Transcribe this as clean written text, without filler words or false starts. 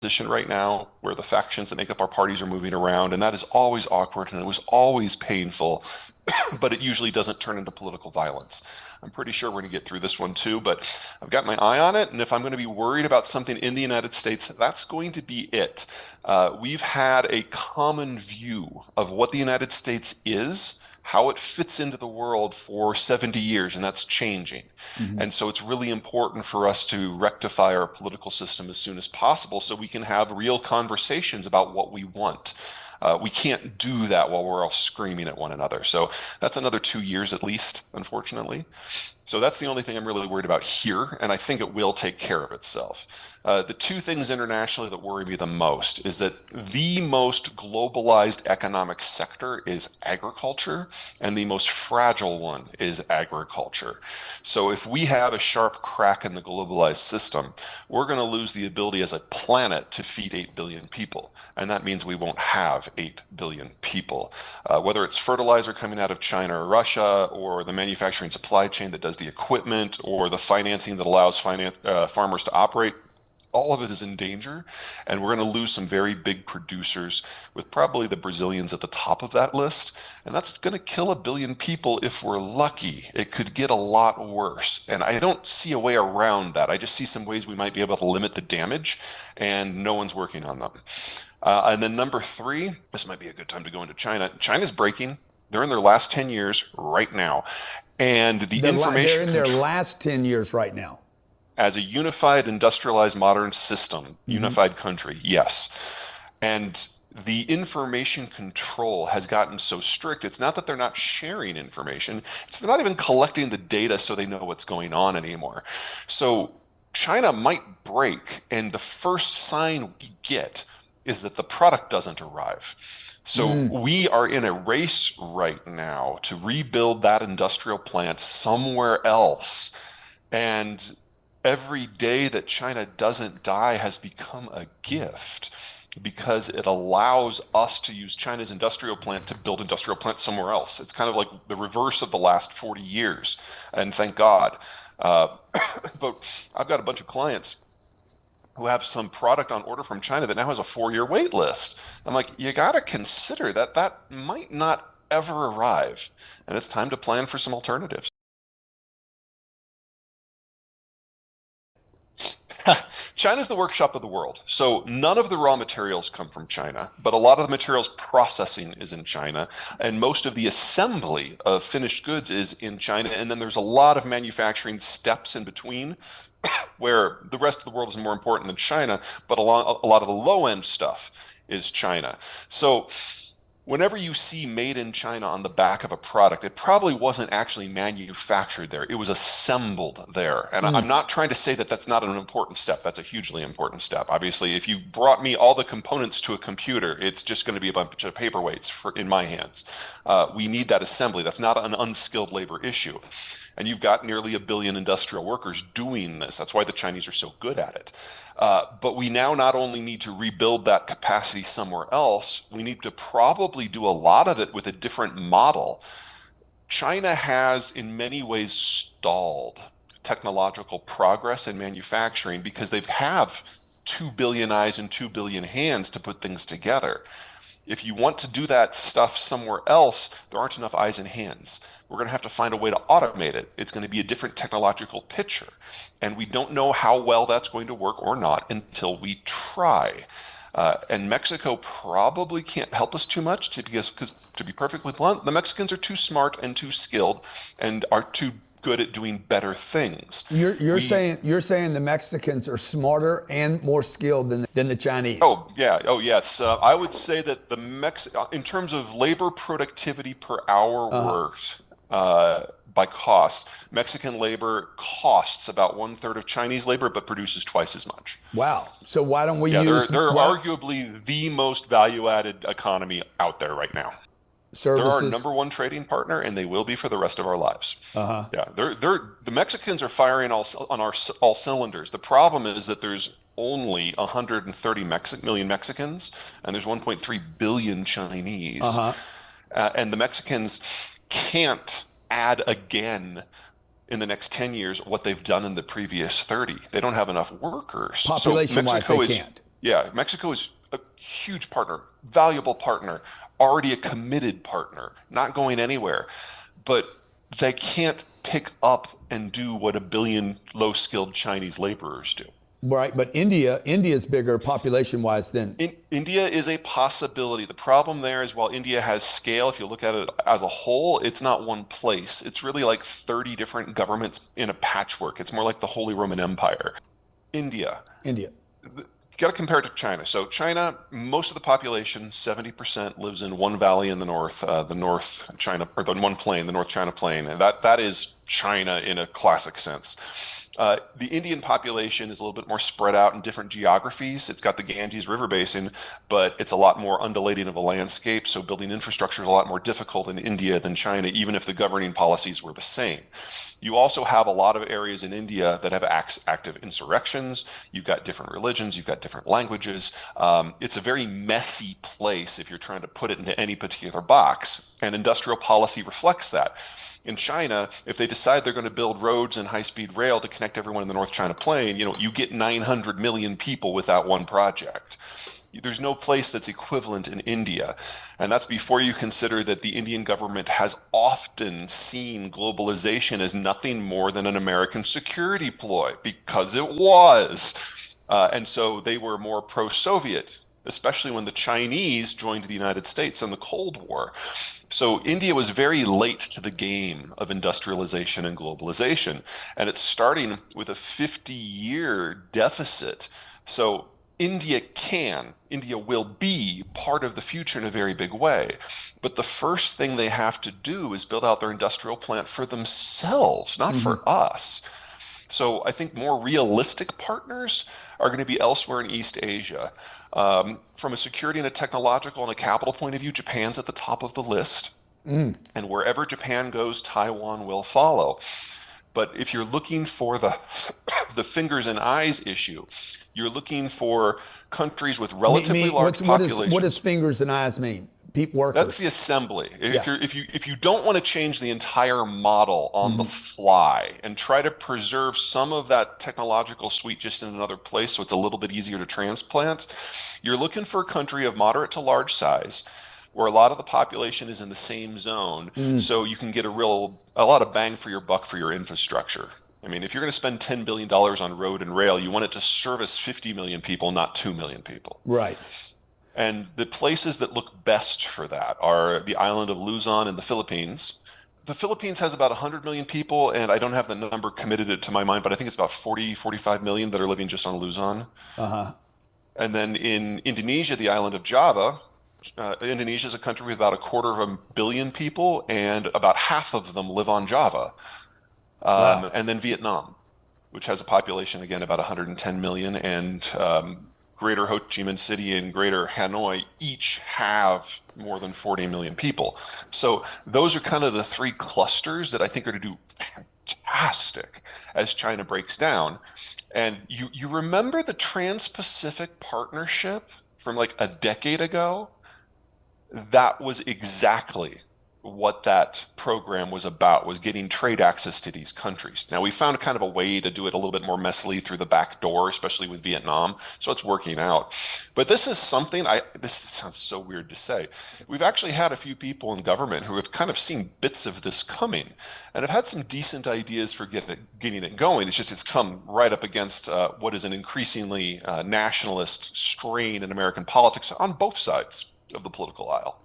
position right now where the factions that make up our parties are moving around, and that is always awkward and it was always painful, but it usually doesn't turn into political violence. I'm pretty sure we're going to get through this one too, but I've got my eye on it, and if I'm going to be worried about something in the United States, that's going to be it. We've had a common view of what the United States is, how it fits into the world for 70 years, and that's changing. Mhm. And so it's really important for us to rectify our political system as soon as possible so we can have real conversations about what we want. We can't do that while we're all screaming at one another. So that's another 2 years at least, unfortunately. So that's the only thing I'm really worried about here, and I think it will take care of itself. The two things internationally that worry me the most is that the most globalized economic sector is agriculture, and the most fragile one is agriculture. So if we have a sharp crack in the globalized system, we're going to lose the ability as a planet to feed 8 billion people, and that means we won't have 8 billion people. Whether it's fertilizer coming out of China or Russia, or the manufacturing supply chain that does the equipment, or the financing that allows farmers to operate, all of it is in danger, and we're going to lose some very big producers, with probably the Brazilians at the top of that list. And that's going to kill 1 billion people if we're lucky. It could get a lot worse. And I don't see a way around that. I just see some ways we might be able to limit the damage, and no one's working on them. And then number three, this might be a good time to go into China. China's breaking. They're in their last 10 years right now. And the They're information in their control last 10 years right now. as a unified, industrialized, modern system, Hmm. unified country, yes. And the information control has gotten so strict. It's not that they're not sharing information, it's they're not even collecting the data so they know what's going on anymore. So China might break, and the first sign we get is that the product doesn't arrive. So Mm. we are in a race right now to rebuild that industrial plant somewhere else. And every day that China doesn't die has become a gift because it allows us to use China's industrial plant to build industrial plants somewhere else. It's kind of like the reverse of the last 40 years, and thank God. Uh, but I've got a bunch of clients who have some product on order from China that now has a 4-year wait list. I'm like, you got to consider that that might not ever arrive, and it's time to plan for some alternatives. China's the workshop of the world. So none of the raw materials come from China, but a lot of the materials processing is in China, and most of the assembly of finished goods is in China. And then there's a lot of manufacturing steps in between where the rest of the world is more important than China, but a lot of the low end stuff is China. So whenever you see made in China on the back of a product, it probably wasn't actually manufactured there. It was assembled there. And I'm Mm. not trying to say that that's not an important step. That's a hugely important step. Obviously, if you brought me all the components to a computer, it's just going to be a bunch of paperweights in my hands. We need that assembly. That's not an unskilled labor issue. And you've got nearly 1 billion industrial workers doing this. That's why the Chinese are so good at it. But we now not only need to rebuild that capacity somewhere else, we need to probably do a lot of it with a different model. China has, in many ways, stalled technological progress in manufacturing because they have 2 billion eyes and 2 billion hands to put things together. If you want to do that stuff somewhere else, there aren't enough eyes and hands. We're going to have to find a way to automate it. It's going to be a different technological picture. And we don't know how well that's going to work or not until we try. And Mexico probably can't help us too much because, to be perfectly blunt, the Mexicans are too smart and too skilled and are too good at doing better things. We You're saying the Mexicans are smarter and more skilled than the Chinese. Oh, yeah. Oh, yes. I would say that in terms of labor productivity per hour Uh-huh. worked, by cost, Mexican labor costs about 1/3 of Chinese labor, but produces twice as much. Wow. So why don't we Yeah, use they're why don't, arguably the most value-added economy out there right now. They're our services? number one trading partner, and they will be for the rest of our lives. Uh-huh. Yeah, the Mexicans are firing all cylinders. The problem is that there's only 130 million Mexicans, and there's 1.3 billion Chinese, Uh-huh. and the Mexicans can't add again in the next 10 years what they've done in the previous 30. They don't have enough workers. So Population wise, they Mexico is can't. Yeah, Mexico is a huge partner, valuable partner, already a committed partner, not going anywhere. But they can't pick up and do what a billion low-skilled Chinese laborers do. Right, but India's bigger population wise than. India is a possibility. The problem there is while India has scale, if you look at it as a whole, it's not one place. It's really like 30 different governments in a patchwork. It's more like the Holy Roman Empire. India, India. you got to compare it to China. So China, most of the population, 70% lives in one valley in the North China, or the one plain, the North China Plain, and that is China in a classic sense. The Indian population is a little bit more spread out in different geographies. It's got the Ganges River basin, but it's a lot more undulating of a landscape. So building infrastructure is a lot more difficult in India than China, even if the governing policies were the same. You also have a lot of areas in India that have active insurrections. You've got different religions, you've got different languages. It's a very messy place if you're trying to put it into any particular box, and industrial policy reflects that. In China, if they decide they're going to build roads and high-speed rail to connect everyone in the North China Plain, you get 900 million people with that one project. There's no place that's equivalent in India. And that's before you consider that the Indian government has often seen globalization as nothing more than an American security ploy, because it was. And so they were more pro-Soviet, especially when the Chinese joined the United States in the Cold War. So India was very late to the game of industrialization and globalization, and it's starting with a 50-year deficit. So India will be part of the future in a very big way. But the first thing they have to do is build out their industrial plant for themselves, not Hmm. for us. So I think more realistic partners are going to be elsewhere in East Asia. From a security and a technological and a capital point of view, Japan's at the top of the list. And wherever Japan goes, Taiwan will follow. But if you're looking for the the fingers and eyes issue, you're looking for countries with relatively large What does populations. fingers and eyes mean? People That's the workers. assembly. Yeah. If you don't want to change the entire model on the Hmm. fly and try to preserve some of that technological suite just in another place so it's a little bit easier to transplant, you're looking for a country of moderate to large size where a lot of the population is in the same zone so you can get a lot of bang for your buck for your infrastructure. I mean, if you're going to spend $10 billion on road and rail, you want it to service 50 million people, not 2 million people. Right. And the places that look best for that are the island of Luzon in the Philippines. The Philippines has about 100 million people, and I don't have the number committed to my mind, but I think it's about 40, 45 million that are living just on Luzon. Uh-huh. And then in Indonesia, the island of Java, Indonesia is a country with about a quarter of a billion people, and about half of them live on Java. Wow. And then Vietnam, which has a population again about 110 million, and Greater Ho Chi Minh City and Greater Hanoi each have more than 40 million people. So those are kind of the three clusters that I think are to do fantastic as China breaks down. And you remember the Trans-Pacific Partnership from like a decade ago? That was exactly what that program was about, was getting trade access to these countries. Now we found kind of a way to do it a little bit more messily through the back door, especially with Vietnam, so it's working out. But this is something this sounds so weird to say. We've actually had a few people in government who have kind of seen bits of this coming and have had some decent ideas for getting it going. It's come right up against what is an increasingly nationalist strain in American politics on both sides of the political aisle.